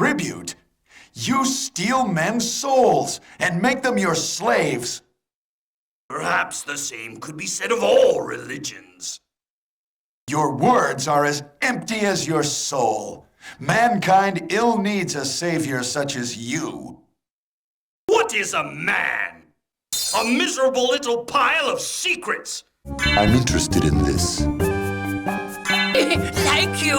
tribute? You steal men's souls and make them your slaves. Perhaps the same could be said of all religions. Your words are as empty as your soul. Mankind ill needs a savior such as you. What is a man? A miserable little pile of secrets. I'm interested in this. Thank you!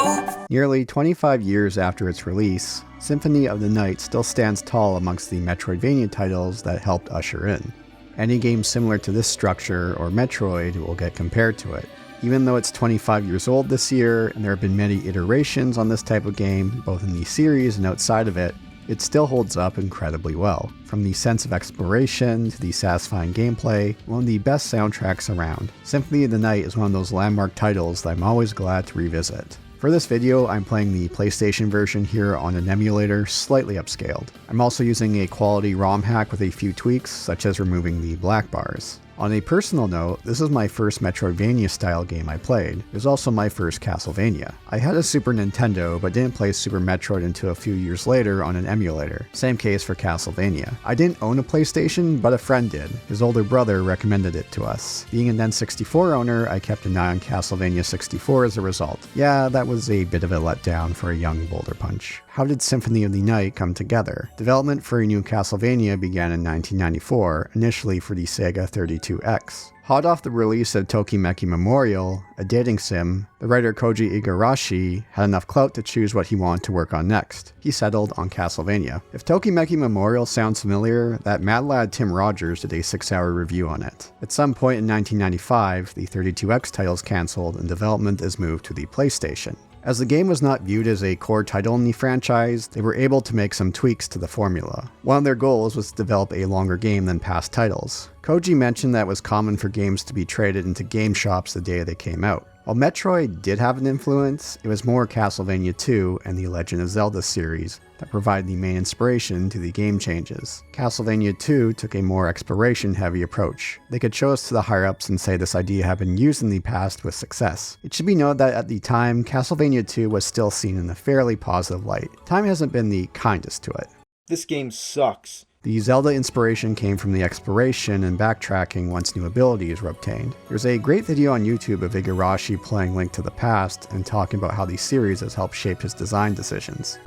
Nearly 25 years after its release, Symphony of the Night still stands tall amongst the Metroidvania titles that helped usher in. Any game similar to this structure or Metroid will get compared to it. Even though it's 25 years old this year, and there have been many iterations on this type of game, both in the series and outside of it, it still holds up incredibly well. From the sense of exploration to the satisfying gameplay, one of the best soundtracks around. Symphony of the Night is one of those landmark titles that I'm always glad to revisit. For this video, I'm playing the PlayStation version here on an emulator, slightly upscaled. I'm also using a quality ROM hack with a few tweaks, such as removing the black bars. On a personal note, this is my first Metroidvania style game I played. It was also my first Castlevania. I had a Super Nintendo, but didn't play Super Metroid until a few years later on an emulator. Same case for Castlevania. I didn't own a PlayStation, but a friend did. His older brother recommended it to us. Being an N64 owner, I kept an eye on Castlevania 64 as a result. Yeah, that was a bit of a letdown for a young Boulder Punch. How did Symphony of the Night come together? Development for a new Castlevania began in 1994, initially for the Sega 32X. Hot off the release of Tokimeki Memorial, a dating sim, the writer Koji Igarashi had enough clout to choose what he wanted to work on next. He settled on Castlevania. If Tokimeki Memorial sounds familiar, that mad lad Tim Rogers did a 6-hour review on it. At some point in 1995, the 32X title's cancelled and development is moved to the PlayStation. As the game was not viewed as a core title in the franchise, they were able to make some tweaks to the formula. One of their goals was to develop a longer game than past titles. Koji mentioned that it was common for games to be traded into game shops the day they came out. While Metroid did have an influence, it was more Castlevania 2 and the Legend of Zelda series that provided the main inspiration to the game changes. Castlevania 2 took a more exploration-heavy approach. They could show us to the higher-ups and say this idea had been used in the past with success. It should be noted that at the time, Castlevania 2 was still seen in a fairly positive light. Time hasn't been the kindest to it. This game sucks. The Zelda inspiration came from the exploration and backtracking once new abilities were obtained. There's a great video on YouTube of Igarashi playing Link to the Past and talking about how the series has helped shape his design decisions.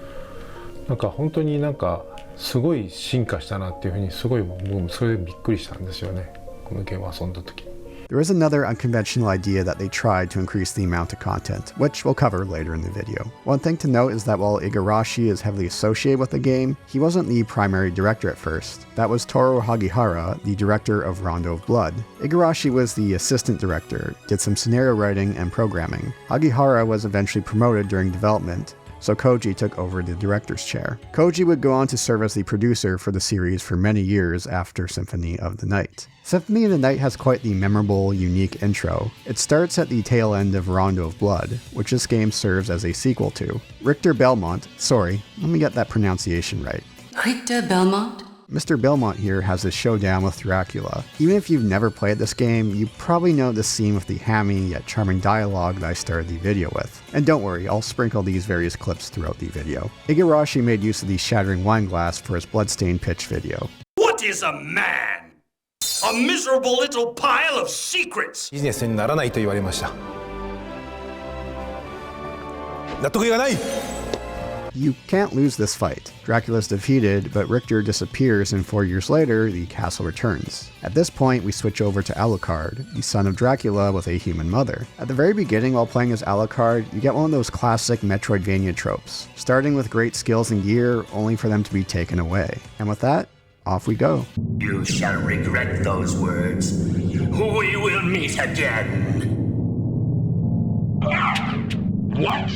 なんか本当にすごい進化したなっていうふうにすごい僕もそれでびっくりしたんですよね。このゲームを遊んだ時。There is another unconventional idea that they tried to increase the amount of content, which we'll cover later in the video. One thing to note is that while Igarashi is heavily associated with the game, he wasn't the primary director at first. That was Toru Hagihara, the director of Rondo of Blood. Igarashi was the assistant director, did some scenario writing and programming. Hagihara was eventually promoted during development, so Koji took over the director's chair. Koji would go on to serve as the producer for the series for many years after Symphony of the Night. Symphony of the Night has quite the memorable, unique intro. It starts at the tail end of Rondo of Blood, which this game serves as a sequel to. Richter Belmont, sorry, let me get that pronunciation right. Richter Belmont? Mr. Belmont here has his showdown with Dracula. Even if you've never played this game, you probably know this scene with the hammy yet charming dialogue that I started the video with. And don't worry, I'll sprinkle these various clips throughout the video. Igarashi made use of the shattering wine glass for his bloodstained pitch video. What is a man? A miserable little pile of secrets. ビジネスにならないと言われました。納得がない。 You can't lose this fight. Dracula's defeated, but Richter disappears and 4 years later, the castle returns. At this point, we switch over to Alucard, the son of Dracula with a human mother. At the very beginning, while playing as Alucard, you get one of those classic Metroidvania tropes, starting with great skills and gear, only for them to be taken away. And with that, off we go. You shall regret those words. We will meet again. What?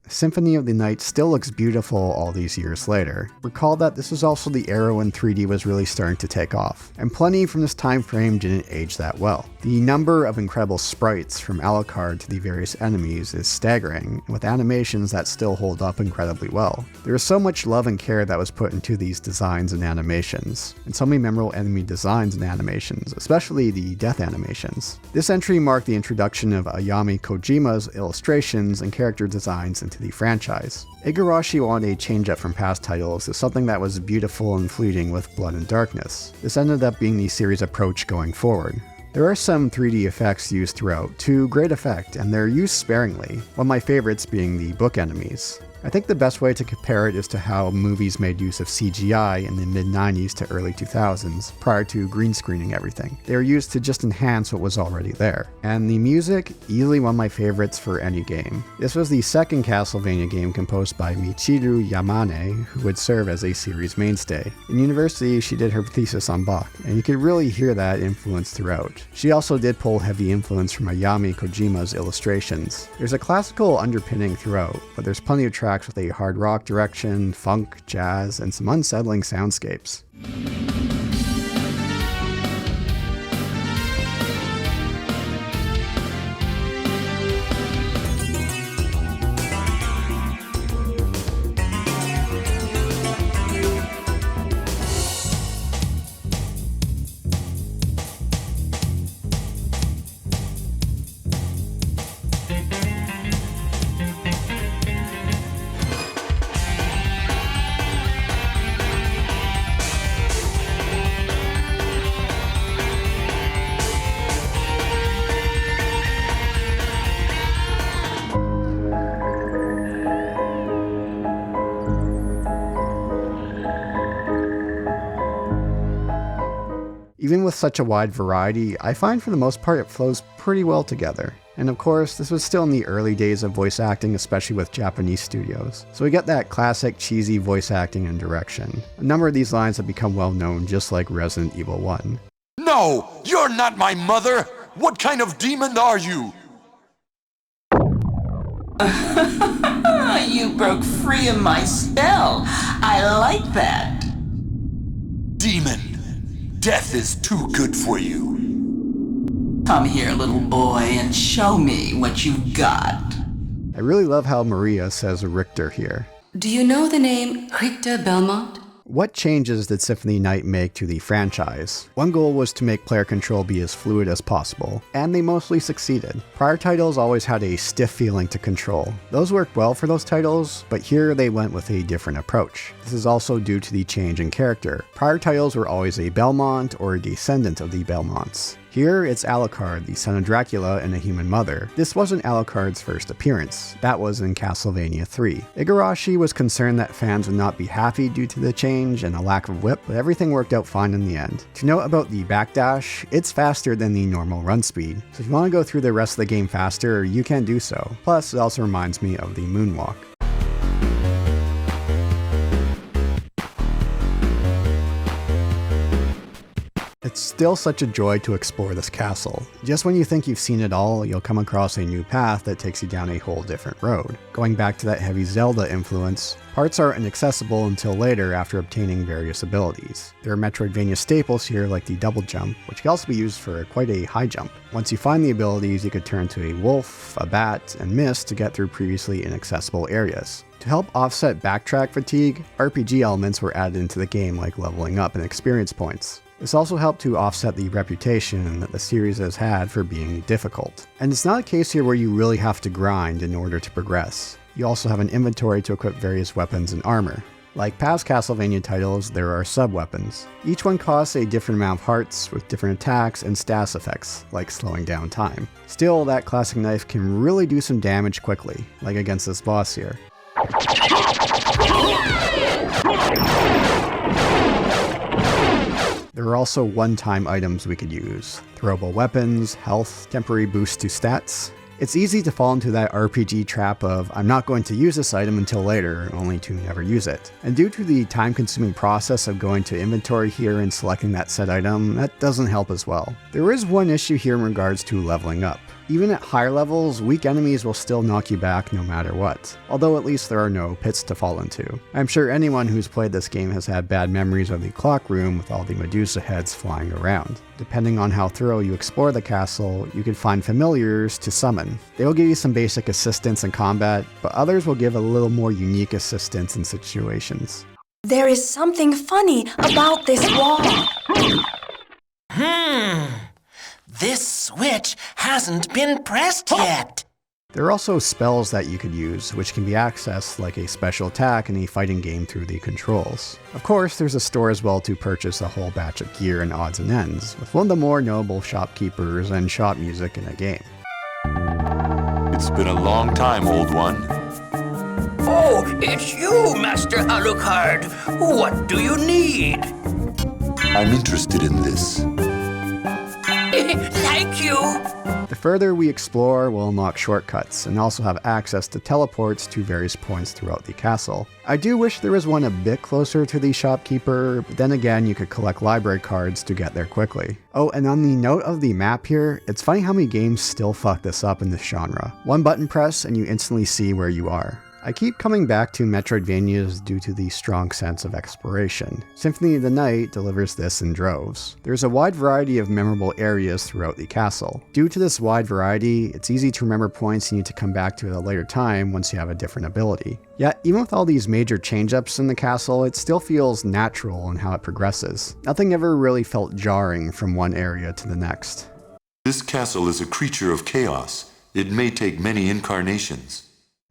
Symphony of the Night still looks beautiful all these years later. Recall that this was also the era when 3D was really starting to take off, and plenty from this time frame didn't age that well. The number of incredible sprites from Alucard to the various enemies is staggering, with animations that still hold up incredibly well. There is so much love and care that was put into these designs and animations, and so many memorable enemy designs and animations, especially the death animations. This entry marked the introduction of Ayami Koji Kojima's illustrations and character designs into the franchise. Igarashi wanted a change-up from past titles to something that was beautiful and fleeting with Blood and Darkness. This ended up being the series' approach going forward. There are some 3D effects used throughout, to great effect, and they're used sparingly, one of my favorites being the book enemies. I think the best way to compare it is to how movies made use of CGI in the mid-90s to early 2000s, prior to green screening everything. They were used to just enhance what was already there. And the music, easily one of my favorites for any game. This was the second Castlevania game composed by Michiru Yamane, who would serve as a series mainstay. In university, she did her thesis on Bach, and you could really hear that influence throughout. She also did pull heavy influence from Ayami Kojima's illustrations. There's a classical underpinning throughout, but there's plenty of tracks with a hard rock direction, funk, jazz, and some unsettling soundscapes. Even with such a wide variety, I find for the most part it flows pretty well together. And of course, this was still in the early days of voice acting, especially with Japanese studios. So we get that classic cheesy voice acting and direction. A number of these lines have become well known, just like Resident Evil 1. No, you're not my mother! What kind of demon are you? You broke free of my spell. I like that. Demon, death is too good for you. Come here, little boy, and show me what you've got. I really love how Maria says Richter here. Do you know the name Richter Belmont? What changes did Symphony Night make to the franchise? One goal was to make player control be as fluid as possible, and they mostly succeeded. Prior titles always had a stiff feeling to control. Those worked well for those titles, but here they went with a different approach. This is also due to the change in character. Prior titles were always a Belmont or a descendant of the Belmonts. Here, it's Alucard, the son of Dracula and a human mother. This wasn't Alucard's first appearance. That was in Castlevania 3. Igarashi was concerned that fans would not be happy due to the change and a lack of whip, but everything worked out fine in the end. To note about the backdash, it's faster than the normal run speed, so if you want to go through the rest of the game faster, you can do so. Plus, it also reminds me of the moonwalk. It's still such a joy to explore this castle. Just when you think you've seen it all, you'll come across a new path that takes you down a whole different road. Going back to that heavy Zelda influence, parts are inaccessible until later after obtaining various abilities. There are Metroidvania staples here like the double jump, which can also be used for quite a high jump. Once you find the abilities, you could turn to a wolf, a bat, and mist to get through previously inaccessible areas. To help offset backtrack fatigue, RPG elements were added into the game like leveling up and experience points. This also helped to offset the reputation that the series has had for being difficult. And it's not a case here where you really have to grind in order to progress. You also have an inventory to equip various weapons and armor. Like past Castlevania titles, there are sub-weapons. Each one costs a different amount of hearts with different attacks and status effects, like slowing down time. Still, that classic knife can really do some damage quickly, like against this boss here. There are also one-time items we could use. Throwable weapons, health, temporary boost to stats. It's easy to fall into that RPG trap of, I'm not going to use this item until later, only to never use it. And due to the time-consuming process of going to inventory here and selecting that said item, that doesn't help as well. There is one issue here in regards to leveling up. Even at higher levels, weak enemies will still knock you back no matter what, although at least there are no pits to fall into. I'm sure anyone who's played this game has had bad memories of the clock room with all the Medusa heads flying around. Depending on how thorough you explore the castle, you can find familiars to summon. They will give you some basic assistance in combat, but others will give a little more unique assistance in situations. There is something funny about this wall. This switch hasn't been pressed yet. There are also spells that you could use, which can be accessed like a special attack in a fighting game through the controls. Of course, there's a store as well to purchase a whole batch of gear and odds and ends, with one of the more notable shopkeepers and shop music in a game. It's been a long time, old one. Oh, it's you, Master Alucard. What do you need? I'm interested in this. Thank you. The further we explore, we'll unlock shortcuts and also have access to teleports to various points throughout the castle. I do wish there was one a bit closer to the shopkeeper, but then again you could collect library cards to get there quickly. Oh, and on the note of the map here, it's funny how many games still fuck this up in this genre. One button press and you instantly see where you are. I keep coming back to Metroidvanias due to the strong sense of exploration. Symphony of the Night delivers this in droves. There's a wide variety of memorable areas throughout the castle. Due to this wide variety, it's easy to remember points you need to come back to at a later time once you have a different ability. Yet, even with all these major change-ups in the castle, it still feels natural in how it progresses. Nothing ever really felt jarring from one area to the next. This castle is a creature of chaos. It may take many incarnations.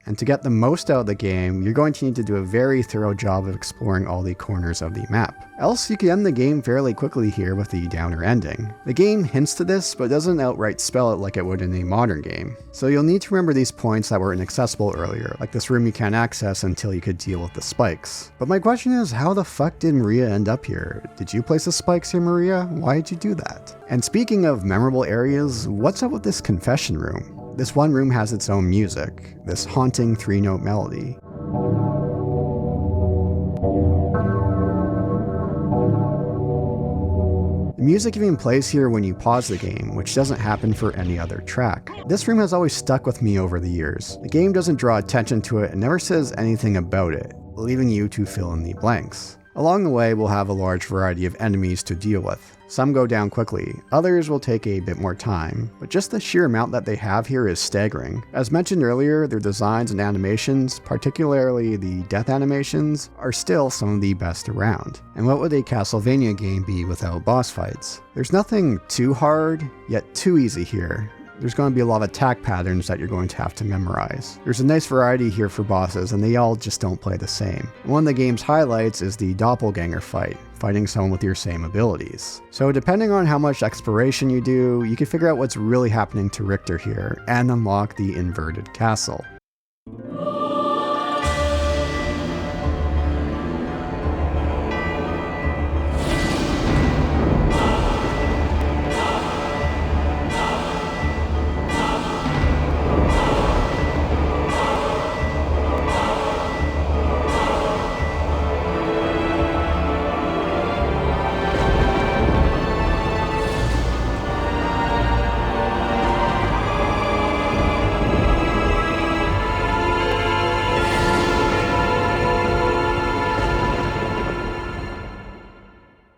And to get the most out of the game, you're going to need to do a very thorough job of exploring all the corners of the map. Else you can end the game fairly quickly here with the downer ending. The game hints to this, but doesn't outright spell it like it would in a modern game. So you'll need to remember these points that were inaccessible earlier, like this room you can't access until you could deal with the spikes. But my question is, how the fuck did Maria end up here? Did you place the spikes here, Maria? Why did you do that? And speaking of memorable areas, what's up with this confession room? This one room has its own music, this haunting 3-note melody. The music even plays here when you pause the game, which doesn't happen for any other track. This room has always stuck with me over the years. The game doesn't draw attention to it and never says anything about it, leaving you to fill in the blanks. Along the way, we'll have a large variety of enemies to deal with. Some go down quickly, others will take a bit more time, but just the sheer amount that they have here is staggering. As mentioned earlier, their designs and animations, particularly the death animations, are still some of the best around. And what would a Castlevania game be without boss fights? There's nothing too hard, yet too easy here. There's going to be a lot of attack patterns that you're going to have to memorize. There's a nice variety here for bosses, and they all just don't play the same. One of the game's highlights is the doppelganger fight, fighting someone with your same abilities. So depending on how much exploration you do, you can figure out what's really happening to Richter here, and unlock the inverted castle.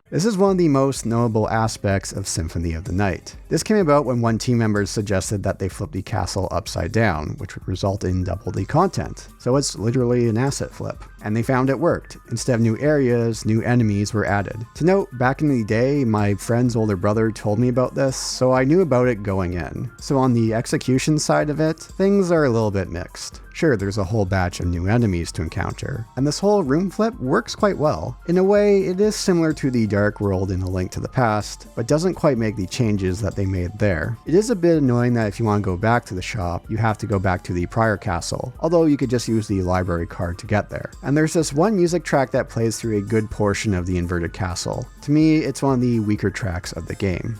This is one of the most notable aspects of Symphony of the Night. This came about when one team member suggested that they flip the castle upside down, which would result in double the content. So it's literally an asset flip. And they found it worked. Instead of new areas, new enemies were added. To note, back in the day, my friend's older brother told me about this, so I knew about it going in. So on the execution side of it, things are a little bit mixed. Sure, there's a whole batch of new enemies to encounter, and this whole room flip works quite well. In a way, it is similar to the Dark World in A Link to the Past, but doesn't quite make the changes that they made there. It is a bit annoying that if you want to go back to the shop, you have to go back to the prior castle, although you could just use the library card to get there. And there's this one music track that plays through a good portion of the inverted castle. To me, it's one of the weaker tracks of the game.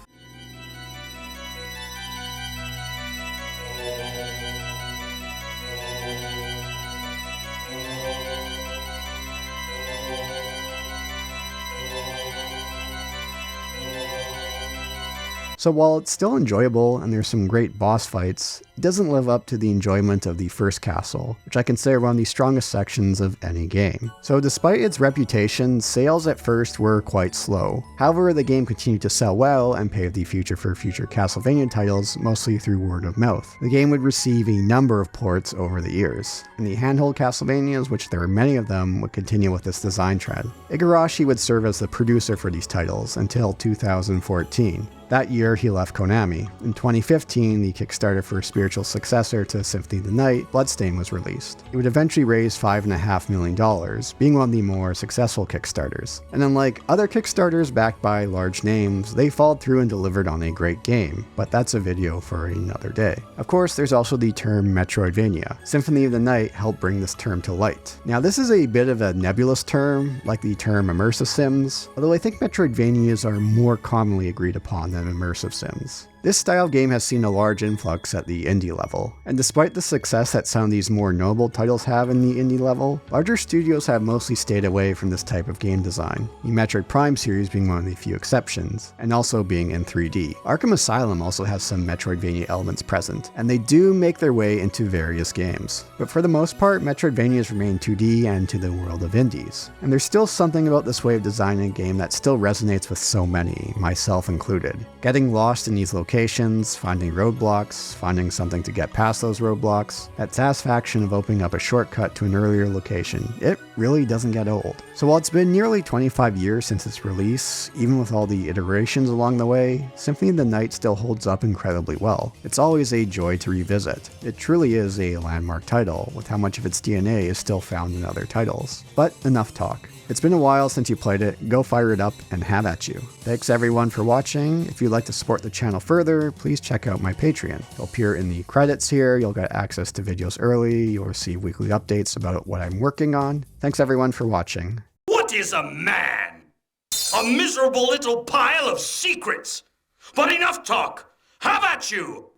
So while it's still enjoyable and there's some great boss fights, it doesn't live up to the enjoyment of the first castle, which I consider one of the strongest sections of any game. So despite its reputation, sales at first were quite slow. However, the game continued to sell well and paved the future for future Castlevania titles, mostly through word of mouth. The game would receive a number of ports over the years, and the handheld Castlevanias, which there were many of them, would continue with this design trend. Igarashi would serve as the producer for these titles until 2014. That year, he left Konami. In 2015, the Kickstarter for a spiritual successor to Symphony of the Night, Bloodstain, was released. It would eventually raise $5.5 million, being one of the more successful Kickstarters. And unlike other Kickstarters backed by large names, they followed through and delivered on a great game, but that's a video for another day. Of course, there's also the term Metroidvania. Symphony of the Night helped bring this term to light. Now, this is a bit of a nebulous term, like the term immersive sims, although I think Metroidvanias are more commonly agreed upon than immersive sims. This style of game has seen a large influx at the indie level, and despite the success that some of these more notable titles have in the indie level, larger studios have mostly stayed away from this type of game design, the Metroid Prime series being one of the few exceptions, and also being in 3D. Arkham Asylum also has some Metroidvania elements present, and they do make their way into various games. But for the most part, Metroidvanias remain 2D and to the world of indies. And there's still something about this way of designing a game that still resonates with so many, myself included. Getting lost in these locations, finding roadblocks, finding something to get past those roadblocks, that satisfaction of opening up a shortcut to an earlier location, it really doesn't get old. So while it's been nearly 25 years since its release, even with all the iterations along the way, Symphony of the Night still holds up incredibly well. It's always a joy to revisit. It truly is a landmark title, with how much of its DNA is still found in other titles. But enough talk. It's been a while since you played it, go fire it up and have at you. Thanks everyone for watching. If you'd like to support the channel further, please check out my Patreon. It'll appear in the credits here, you'll get access to videos early, you'll receive weekly updates about what I'm working on. Thanks everyone for watching. What is a man? A miserable little pile of secrets. But enough talk. Have at you!